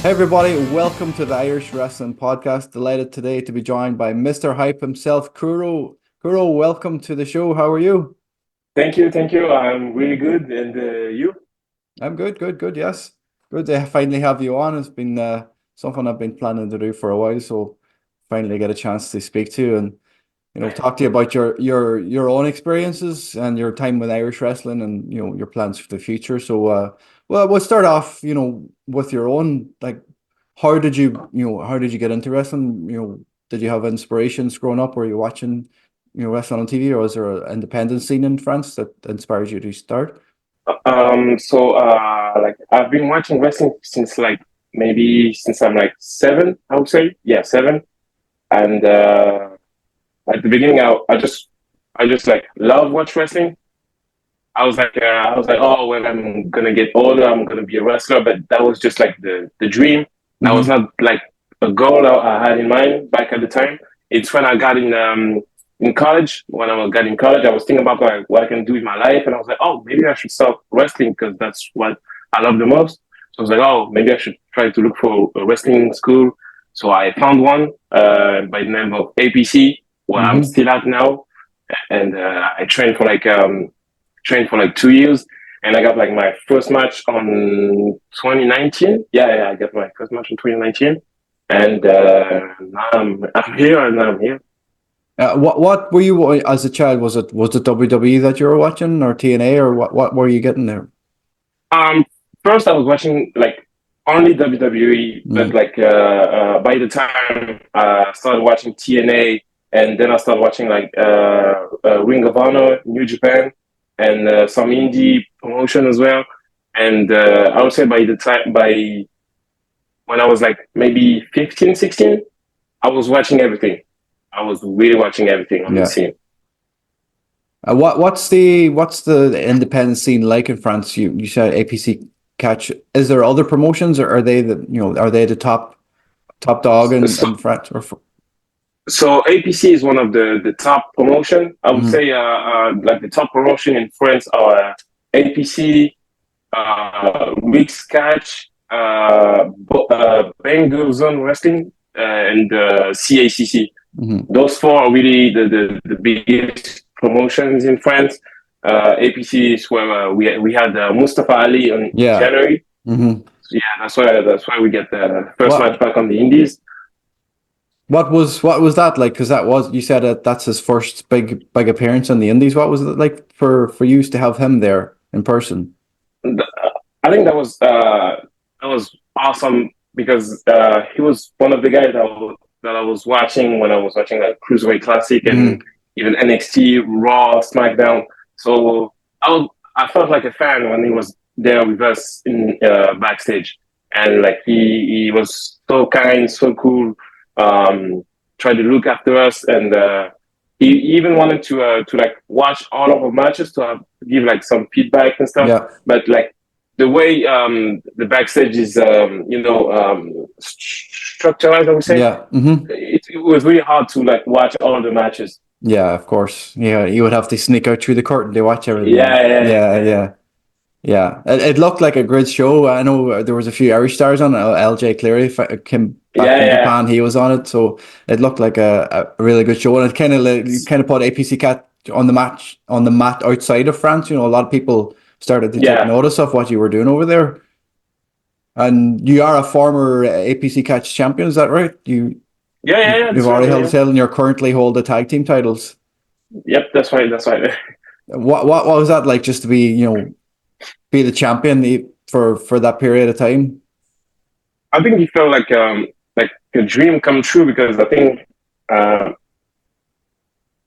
Hey everybody, welcome to the Irish Wrestling Podcast. Delighted today to be joined by Mr. Hype himself, Kuro. Kuro, welcome to the show. How are you? Thank you, thank you. I'm really good, and you? I'm good, yes. Good to finally have you on. It's been something I've been planning to do for a while, so finally get a chance to speak to you and talk to you about your own experiences and your time with Irish wrestling and your plans for the future. So well, we'll start off, with your own, like, how did you get into wrestling? Did you have inspirations growing up? Were you watching, wrestling on TV, or was there an independent scene in France that inspired you to start? Like I've been watching wrestling since like maybe since I'm like seven, I would say. Yeah, seven. And at the beginning, I just like love watch wrestling. I was like, oh, when I'm gonna get older, I'm gonna be a wrestler. But that was just like the dream. That was Mm-hmm. not like a goal I had in mind back at the time. It's when I got in college. When I got in college, I was thinking about like what I can do with my life, and I was like, oh, maybe I should start wrestling because that's what I love the most. So I was like, oh, maybe I should try to look for a wrestling school. So I found one by the name of APC, where I'm Mm-hmm. still at now, and I trained for like 2 years, and I got like my first match on 2019. Yeah, I got my first match in 2019, and now I'm here, and I'm here. What were you as a child? Was it WWE that you were watching, or TNA, or what were you getting there? Um, First I was watching like only WWE, but Mm. like by the time I started watching TNA, and then I started watching like Ring of Honor, New Japan, and some indie promotion as well. And I would say by when I was like maybe 15, 16, I was watching everything. I was really watching everything on the Yeah. scene. What's the independent scene like in France? You said APC Catch. Is there other promotions, or are they the top dog So, in France? so APC is one of the top promotion. I would Mhm. say like the top promotion in France are APC, Weeks Catch, Banger Zone Wrestling, and CACC. Mhm. Those four are really the biggest promotions in France. APC is where we had Mustafa Ali in Yeah. January. Hmm. So yeah, that's why we get the first match What back on the Indies. what was that like? Because you said that's his first big appearance on the Indies. What was it like for you to have him there in person? I think that was awesome because he was one of the guys that I was watching when I was watching like Cruiserweight Classic and Hmm. even NXT, Raw, SmackDown. So I felt like a fan when he was there with us in backstage, and like he was so kind, so cool. Tried to look after us, and he even wanted to like watch all of our matches to give like some feedback and stuff. Yeah. But like the way the backstage is, structured, I would say, Yeah. Hmm. it was really hard to like watch all the matches. Yeah, of course. Yeah, you would have to sneak out through the curtain to watch everything. Yeah. Yeah, yeah, Yeah, yeah. yeah. Yeah, it looked like a great show. I know there was a few Irish stars on it. LJ Cleary came back Yeah, from yeah. Japan. He was on it, so it looked like a really good show. And it kind of put APC Cat on the mat outside of France. A lot of people started to take Yeah, notice of what you were doing over there. And you are a former APC Catch champion, is that right? yeah, yeah, yeah. You've That's right. already Yeah, held the yeah. title, and you currently hold the tag team titles. Yep, that's right. That's right. What was that like, just to be the champion for that period of time? I think he felt like a dream come true because I think uh,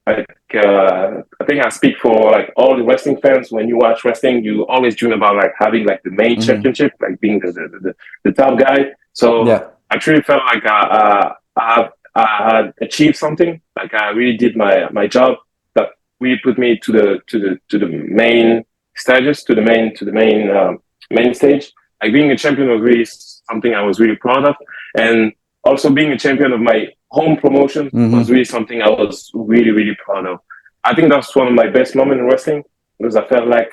like I think I speak for like all the wrestling fans. When you watch wrestling, you always dream about like having like the main Hmm. championship, like being the top guy. So Yeah. I truly felt like I had achieved something. Like I really did my job. That really put me to the main stages, to the main stage. Like being a champion was really something I was really proud of, and also being a champion of my home promotion was Hmm. really something I was really, really proud of. I think that's one of my best moments in wrestling because I felt like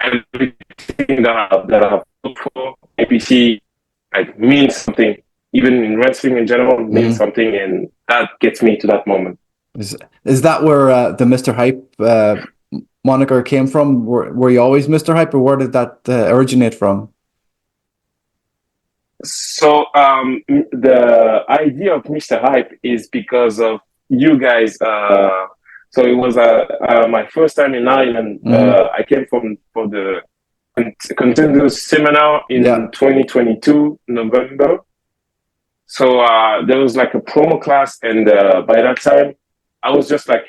everything that I've looked for, APC like means something, even in wrestling in general, means something, and that gets me to that moment. Is that where the Mr. Hype moniker came from? Were you always Mr. Hype, or where did that originate from? So the idea of Mr. Hype is because of you guys. So it was my first time in Ireland. I came for the Contenders seminar in 2022 November. So there was like a promo class, and by that time, I was just like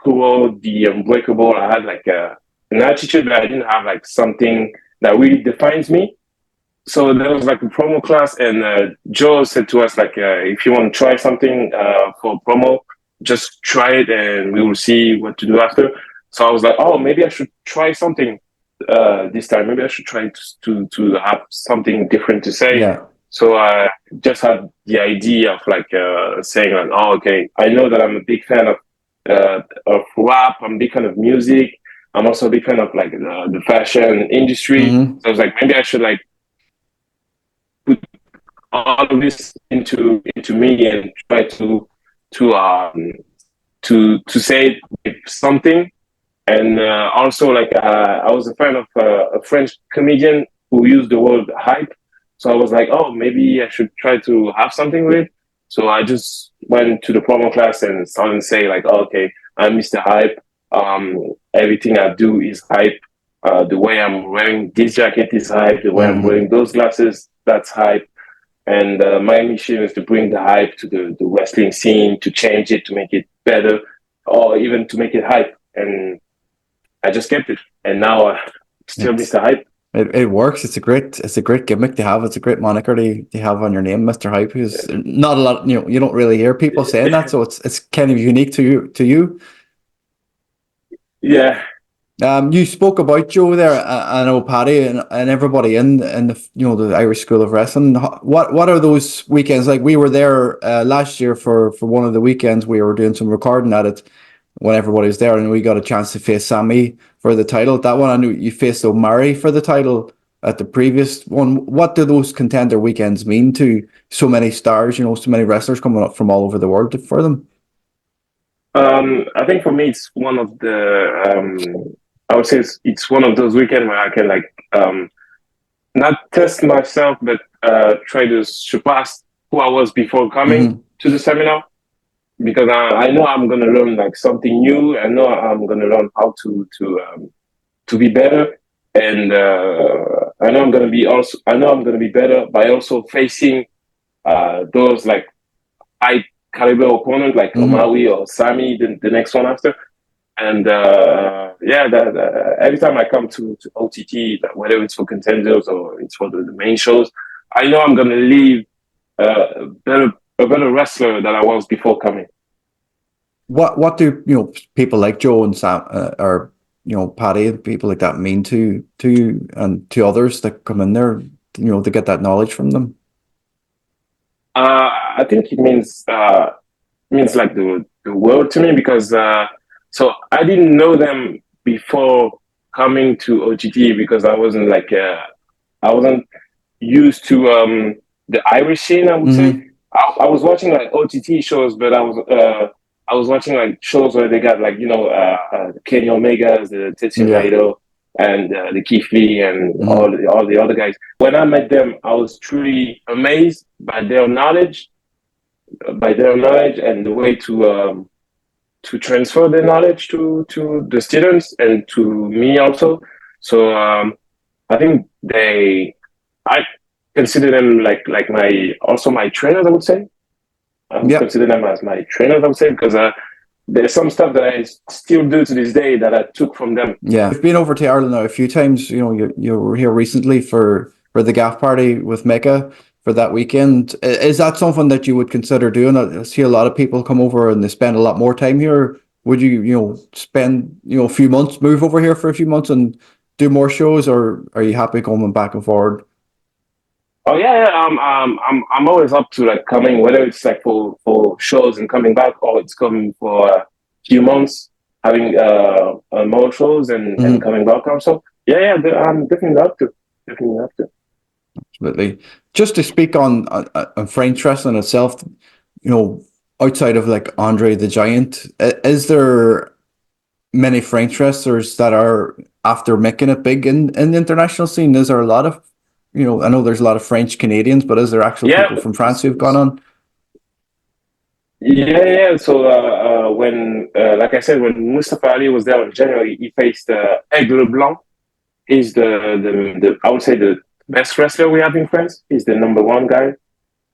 Kuro, the Unbreakable. I had like an attitude that I didn't have like something that really defines me. So there was like a promo class, and Joe said to us like, if you want to try something for promo, just try it, and we will see what to do after. So I was like, oh, maybe I should try something this time. Maybe I should try to have something different to say. Yeah. So I just had the idea of like saying like, oh, okay, I know that I'm a big fan of rap. I'm a big fan of music. I'm also a big fan of like the fashion industry. So I was like, maybe I should like put all of this into me and try to say something. And also like I was a fan of a French comedian who used the word hype. So I was like, oh, maybe I should try to have something with it. So I just went to the promo class and started saying like, oh, okay, I'm Mr. Hype. Everything I do is hype. The way I'm wearing this jacket is hype. The way I'm wearing those glasses, that's hype. And my mission is to bring the hype to the wrestling scene, to change it, to make it better, or even to make it hype. And I just kept it. And now still Mr. Hype. It works. It's a great gimmick to have. It's a great moniker to have on your name, Mr. Hype. Who's not a lot, you don't really hear people saying that, so it's kind of unique to you. Yeah. You spoke about Joe there. I know Paddy and everybody in the the Irish School of Wrestling. What are those weekends like? We were there last year for one of the weekends. We were doing some recording at it when everybody was there, and we got a chance to face Sammy for the title. That one, I knew you faced O'Mari for the title at the previous one. What do those contender weekends mean to so many stars? So many wrestlers coming up from all over the world for them. I think for me, it's one of the. I would say it's one of those weekends where I can like not test myself, but try to surpass who I was before coming to the seminar. Because I know I'm gonna learn like something new. I know I'm gonna learn how to be better, and I know I'm gonna be better by also facing those like high caliber opponents like O'Malley or Sammy, the next one after. And every time I come to OTT, whether it's for contenders or it's for the main shows, I know I'm gonna leave a better wrestler than I was before coming. What do people like Joe and Sam or Paddy and people like that mean to you and to others that come in there to get that knowledge from them? I think it means like the world to me, because so I didn't know them before coming to OTT, because I wasn't used to the Irish scene, I would say. I was watching like OTT shows, but I was watching like shows where they got like the Kenny Omegas, the Tetsuya Naito, and the Keith Lee, and all the other guys. When I met them, I was truly amazed by their knowledge, and the way to transfer their knowledge to the students and to me also. So I think I consider them like my trainers, I would say. I consider them as my trainers, I would say, because there's some stuff that I still do to this day that I took from them. Yeah, I've been over to Ireland now a few times. You were here recently for the gaff party with Mecca for that weekend. Is that something that you would consider doing? I see a lot of people come over and they spend a lot more time here. Would you spend a few months, move over here for a few months and do more shows, or are you happy going back and forward? Oh yeah. I'm always up to like coming, whether it's like for shows and coming back, or it's coming for a few months, having more shows and coming back also. Yeah, I'm definitely up to. Absolutely. Just to speak on French wrestling itself, outside of like Andre the Giant, is there many French wrestlers that are after making it big in the international scene? Is there a lot of, I know there's a lot of French Canadians, but is there actual people from France who've gone on? Yeah. So when, like I said, when Mustafa Ali was there in January, he faced Aigle Blanc. He's the I would say the best wrestler we have in France. He's the number one guy.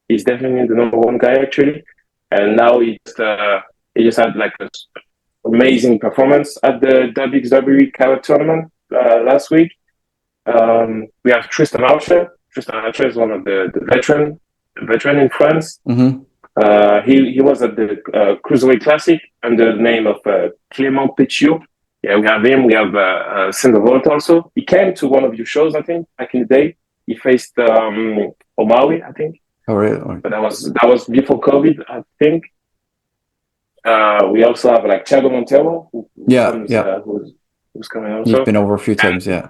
He's definitely the number one guy actually. And now he just had like an amazing performance at the WWE Carrot tournament last week. We have Tristan Archer. Tristan Archer is one of the veteran in France. Mm-hmm. He was at the Cruiserweight Classic under the name of Clément Pétiot. Yeah, we have him. We have Cindervolt also. He came to one of your shows, I think, back in the day. He faced Omawi, I think. Oh, really? But that was before COVID, I think. We also have like Thiago Montero, who's coming also. He's been over a few times, yeah.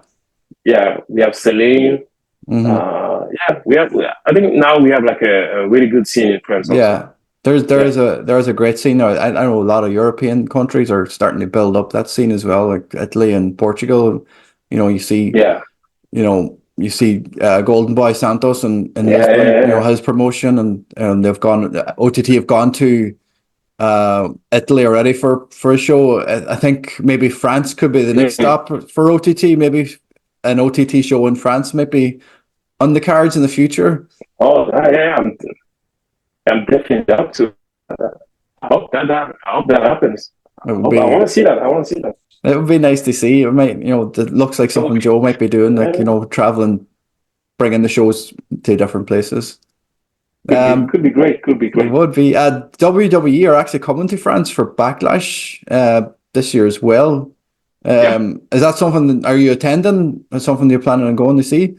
Yeah, we have Celine. Mm-hmm. We have. I think now we have like a really good scene in France. Also. Yeah, there's a great scene now. I know a lot of European countries are starting to build up that scene as well, like Italy and Portugal. You see, you see Golden Boy Santos and Lisbon, his promotion, and they've gone. OTT have gone to Italy already for a show. I think maybe France could be the next stop for OTT. Maybe an OTT show in France, maybe on the cards in the future. Oh yeah, I'm definitely up to. I hope that happens. I want to see that. It would be nice to see. It might, it looks like something Joe might be doing, like traveling, bringing the shows to different places. Could be great. It would be. WWE are actually coming to France for Backlash this year as well. Is that something? Are you attending? Is something you're planning on going to see?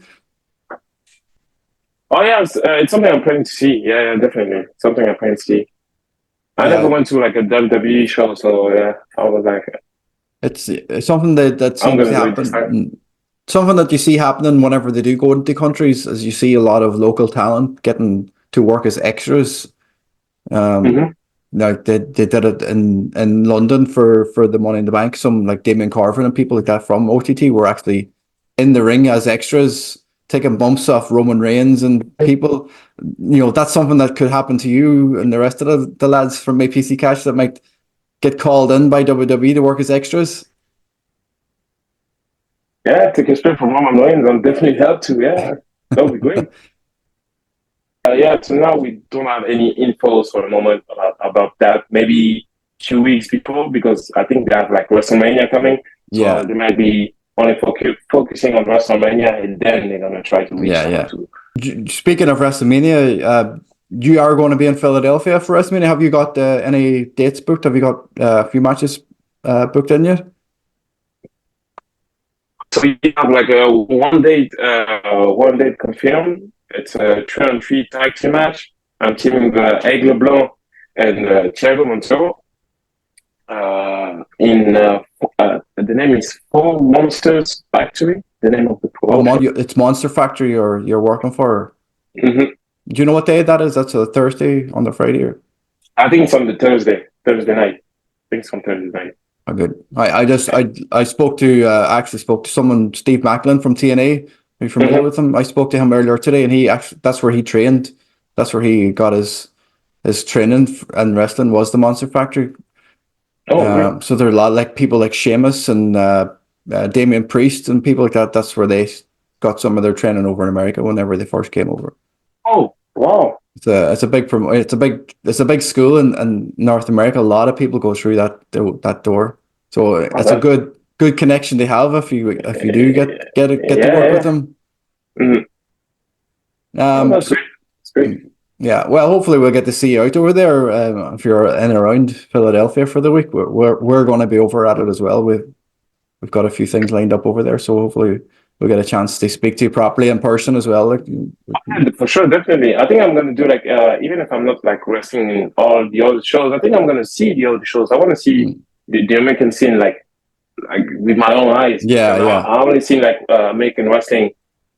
Oh yeah, it's something I'm planning to see. Yeah, definitely something I'm planning to see. I never went to like a WWE show, so yeah, I was like, it's something that seems to happen. Something that you see happening whenever they do go into countries, as you see a lot of local talent getting to work as extras. Like they did it in London for the Money in the Bank. Some like Damien Carvin and people like that from OTT were actually in the ring as extras, taking bumps off Roman Reigns and people. That's something that could happen to you and the rest of the lads from APC Cash that might get called in by WWE to work as extras. Yeah, take a straight from Roman Reigns. I'm definitely help to. Yeah, that would be great. So now we don't have any infos for the moment about that. Maybe 2 weeks before, because I think they have like WrestleMania coming. So they might be only focusing on WrestleMania, and then they're gonna try to reach out to. Speaking of WrestleMania, you are going to be in Philadelphia for WrestleMania. Have you got any dates booked? Have you got a few matches booked in yet? So we have like one date confirmed. It's a 3-on-3 tag team match. I'm teaming Aigle Blanc and Thiago Montero. The name is Four Monsters Factory. The name of the promotion. It's Monster Factory you're working for. Mm-hmm. Do you know what day that is? That's a Thursday on the Friday, or? I think it's on the Thursday night. I think it's on Thursday night. Oh, good. I spoke to someone, Steve Macklin from TNA. Are you familiar with him? I spoke to him earlier today, and that's where he trained. That's where he got his training and wrestling was the Monster Factory. Oh, so there are a lot like people like Sheamus and Damian Priest and people like that. That's where they got some of their training over in America whenever they first came over. Oh, wow! It's a big school in North America. A lot of people go through that door. So it's a good connection to have if you do get to work with them. Mm-hmm. That's great. That's great. Yeah, well, hopefully we'll get to see you out over there if you're in and around Philadelphia for the week. We're going to be over at it as well. We've got a few things lined up over there, so hopefully we'll get a chance to speak to you properly in person as well. For sure, definitely. I think I'm going to do like even if I'm not like wrestling in all the other shows, I think I'm going to see the other shows. I want to see the American scene like with my own eyes. Yeah. I only seen like American wrestling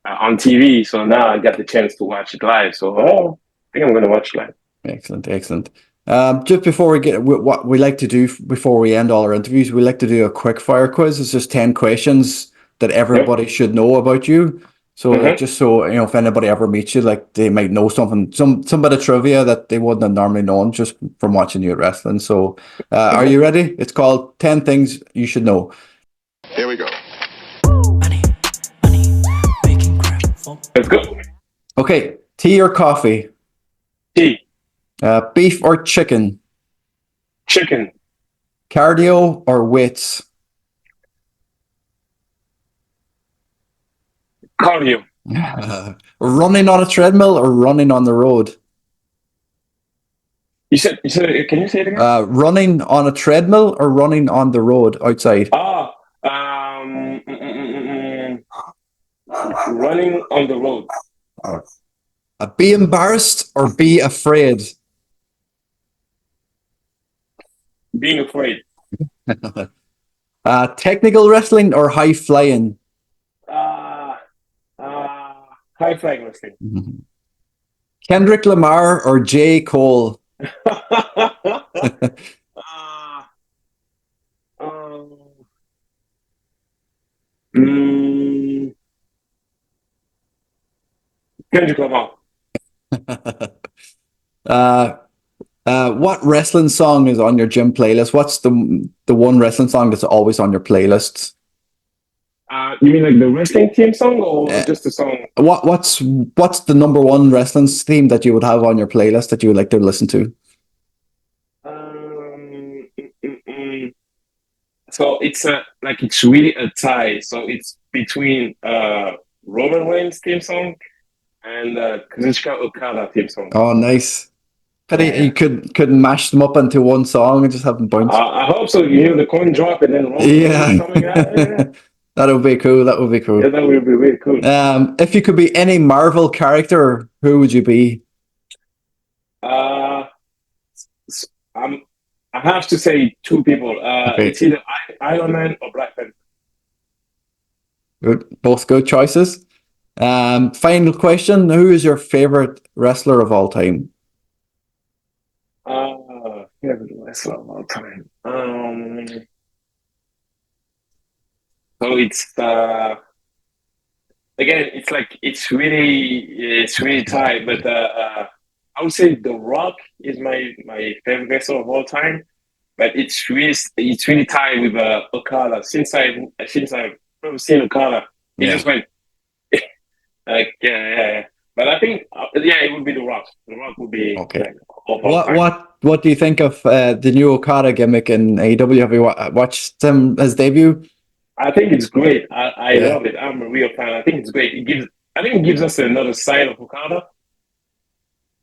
on TV. So now I got the chance to watch it live. So I think I'm gonna watch live. Excellent, excellent. Just before we get what we like to do before we end all our interviews, we like to do a quick fire quiz. It's just 10 questions that everybody should know about you. So like, just so if anybody ever meets you, like they might know something, some bit of trivia that they wouldn't have normally known just from watching you at wrestling. So are you ready? It's called 10 Things You Should Know. Here we go. Let's go. Okay, tea or coffee? Tea. Beef or chicken? Chicken. Cardio or weights? Cardio. Running on a treadmill or running on the road? You said, can you say it again? Running on a treadmill or running on the road outside? Running on the road. Be embarrassed or be afraid? Being afraid. Technical wrestling or high flying? High flying wrestling. Kendrick Lamar or J. Cole? Kendrick Lamar. What wrestling song is on your gym playlist? What's the one wrestling song that's always on your playlist? You mean like the wrestling theme song or just the song? What's the number one wrestling theme that you would have on your playlist that you would like to listen to? So it's it's really a tie. So it's between Roman Reigns theme song and Kazuchika Okada theme song. Oh, nice. You couldn't mash them up into one song and just have them bounce. I hope so. You hear the coin drop and then Roman coming out. That would be cool. That would be cool. Yeah, that would be really cool. If you could be any Marvel character, who would you be? I have to say two people. It's either Iron Man or Black Panther. Good, both good choices. Final question: who is your favorite wrestler of all time? Favorite wrestler of all time. So it's again, it's really tight, but I would say The Rock is my favorite wrestler of all time, but it's really tied with Okada. Since I've seen Okada, it just went yeah. But I think it would be The Rock. The Rock would be okay. What do you think of the new Okada gimmick in AEW? Have you watched his debut? I think it's great. I love it. I'm a real fan. I think it's great. I think it gives us another side of Okada.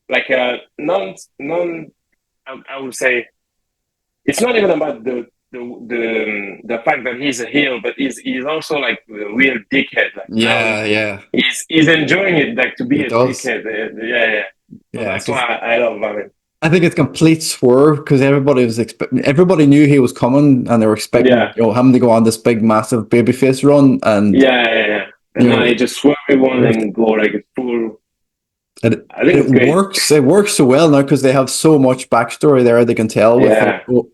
Like I would say it's not even about the fact that he's a heel, but he's also like a real dickhead. Like, he's enjoying it, like to be a dickhead. So that's why I love him. I think it's complete swerve because everybody knew he was coming and they were expecting him to go on this big massive babyface run and and now he just swerve everyone and go like a full. I think it works. It works so well now because they have so much backstory there. They can tell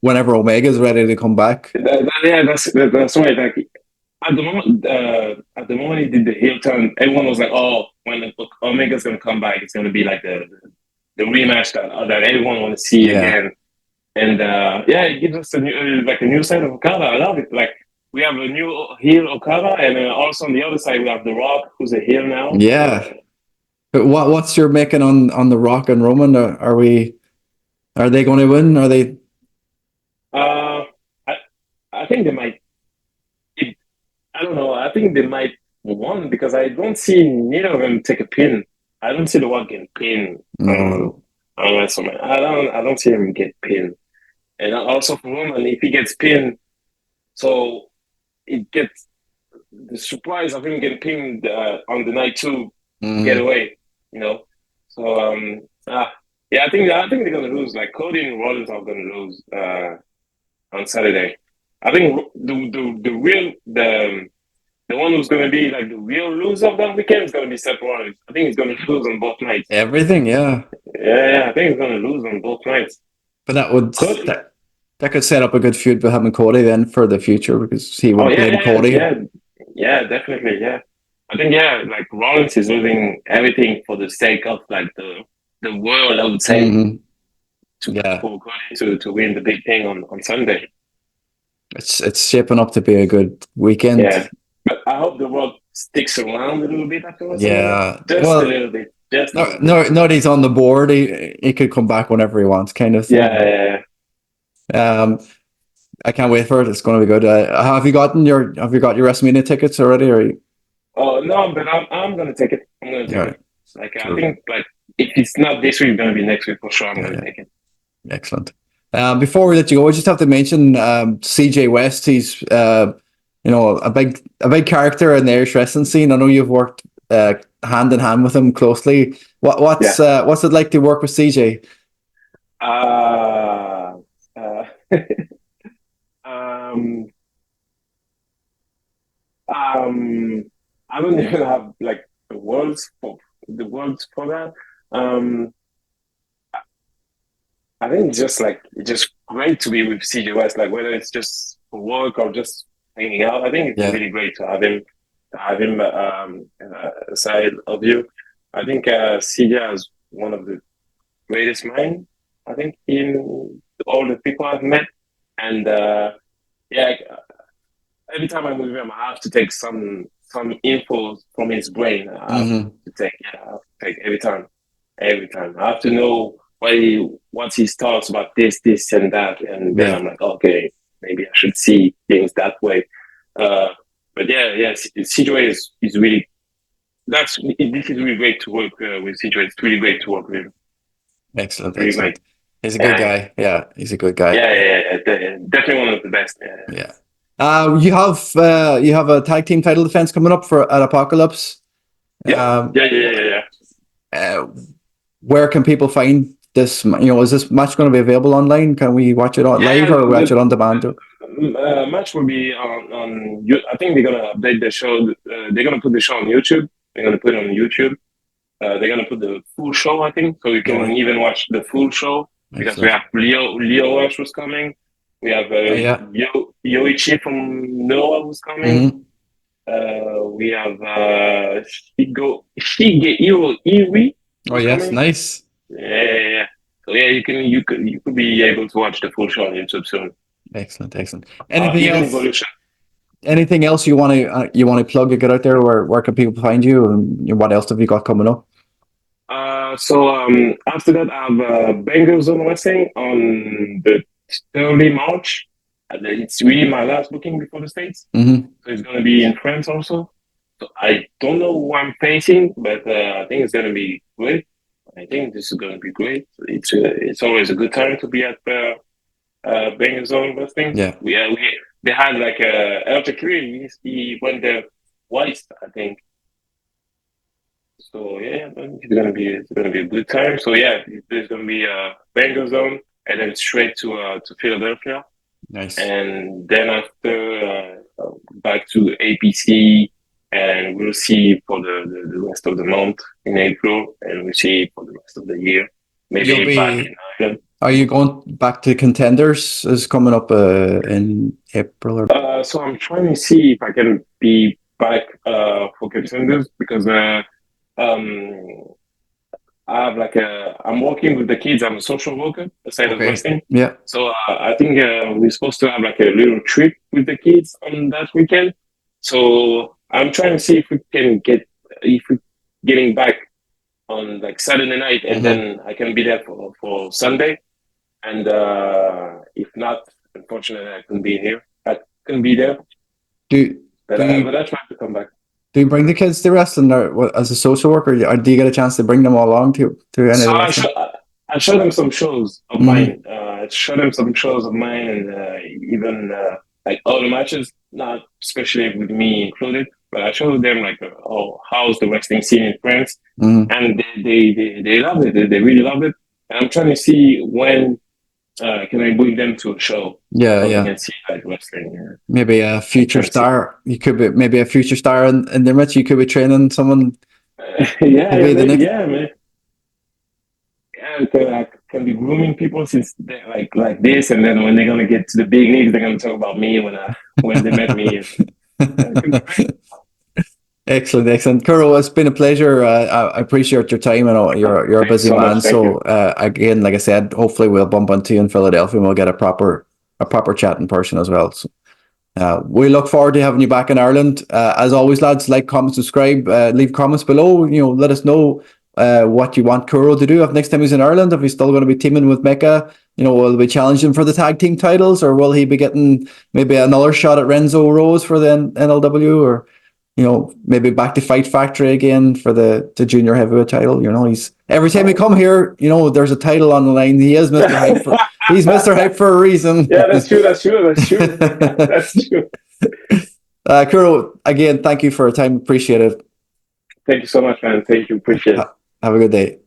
whenever Omega's ready to come back. That's right. Like at the moment he did the heel turn, everyone was like, "Oh, when Omega's gonna come back, it's gonna be like the rematch that everyone want to see again." And it gives us a new side of Okada. I love it. Like we have a new heel Okada, and also on the other side we have The Rock, who's a heel now. Yeah. But what's your making on The Rock and Roman? Are they going to win? Are they? I think they might. I don't know. I think they might win because I don't see neither of them take a pin. I don't see The Rock getting pinned. On WrestleMania. I don't see him get pinned. And also for Roman, if he gets pinned, so it gets the surprise of him getting pinned on the night two get away. So I think they're gonna lose. Like Cody and Rollins are gonna lose on Saturday. I think the the one who's going to be like the real loser of that weekend is going to be Seth Rollins. I think he's going to lose on both nights. Everything, yeah. Yeah, I think he's going to lose on both nights. But that could set up a good feud with him and Cody then for the future, because he would blame Cody. Yeah, definitely, yeah. I think like Rollins is losing everything for the sake of like the world, I would say, for Cody to win the big thing on Sunday. It's shaping up to be a good weekend. Yeah, but I hope the world sticks around a little bit afterwards. Yeah, just a little bit. No, he's on the board. He could come back whenever he wants, kind of thing. Yeah. I can't wait for it. It's going to be good. Have you got your WrestleMania tickets already? Or Oh no, but I'm going to take it. I'm going to take it. Like I think like if it's not this week, it's going to be next week for sure. I'm going to take it. Excellent. Before we let you go, I just have to mention CJ West. He's a big character in the Irish wrestling scene. I know you've worked hand in hand with him closely. What's it like to work with CJ? I don't even have like the words for that. I think just great to be with CJ West, like whether it's just for work or just hanging out. I think it's really great to have him aside of you. I think CJ is one of the greatest minds, I think, in all the people I've met. And every time I'm with him, I have to take some info from his brain. I have to take every time. I have to know what's his thoughts about this and that, and then I'm like, okay, maybe I should see things that way. But CJ is really this is really great to work with CJ. It's really great to work with him. Excellent. He's a good guy. Yeah, he's a good guy. Yeah. Definitely one of the best. Yeah. You have a tag team title defense coming up at Apocalypse. Yeah. Where can people find this? Is this match going to be available online? Can we watch it live or watch it on demand? Match will be on. I think they're gonna update the show. They're gonna put the show on YouTube. They're gonna put it on YouTube. They're gonna put the full show, I think, so you can even watch the full show because we have Leo Rush was coming. We have Yoichi from Noah who's coming. We have Shigehiro Iwi. Oh yes, coming. Nice. Yeah. So you could be able to watch the full show on YouTube soon. Excellent. Anything else you want to plug or get out there? Where can people find you, and what else have you got coming up? After that, I have Bangers on Wrestling on the 30 March. It's really my last booking before the States. So it's going to be in France also. So I don't know who I'm facing, but I think it's going to be great. I think this is going to be great. It's always a good time to be at Bangers on Wrestling. Yeah. They had like El Takiri. He went there twice, I think. So it's gonna be a good time. So there's gonna be a Banger Zone and then straight to Philadelphia. Nice. And then after back to APC, and we'll see for the rest of the month in April, and we'll see for the rest of the year. Maybe back in Ireland. Are you going back to Contenders? Is coming up in April? So I'm trying to see if I can be back for Contenders because I have I'm working with the kids. I'm a social worker aside of wrestling. Yeah. So I think we're supposed to have like a little trip with the kids on that weekend. So I'm trying to see if we're getting back on like Saturday night, and then I can be there for Sunday. And if not, unfortunately, I couldn't be here. I couldn't be there. But I try to come back. Do you bring the kids to wrestling as a social worker, or do you get a chance to bring them all along to any of the I show them some shows of mine. And even like all the matches, not especially with me included, but I show them like how's the wrestling scene in France, and they love it. They really love it. And I'm trying to see when can I bring them to a show Yeah, so they yeah. can see like wrestling? Maybe a future Can see. star. You could be maybe a future star in their midst. You could be training someone Yeah, to yeah, be the maybe, next. yeah, man. Yeah, can be grooming people since they're like this, and then when they're gonna get to the big leagues, they're gonna talk about me when they met me. Yeah, it could be great. Excellent, excellent. Kuro, it's been a pleasure. I appreciate your time. I know you're a Thanks busy so man. much. Thank So you. again, like I said, hopefully we'll bump into you in Philadelphia and we'll get a proper chat in person as well. So, we look forward to having you back in Ireland. As always, lads, like, comment, subscribe, leave comments below. Let us know what you want Kuro to do if next time he's in Ireland. If he's still going to be teaming with Mecca, will he be challenging for the tag team titles, or will he be getting maybe another shot at Renzo Rose for the NLW, or maybe back to Fight Factory again for the junior heavyweight title. He's every time we come here, there's a title on the line. He is Mr. Hype for he's Mr. Hype for a reason. Yeah, that's true. That's true. That's true. That's true. Kuro, again, thank you for your time. Appreciate it. Thank you so much, man. Thank you. Appreciate it. Have a good day.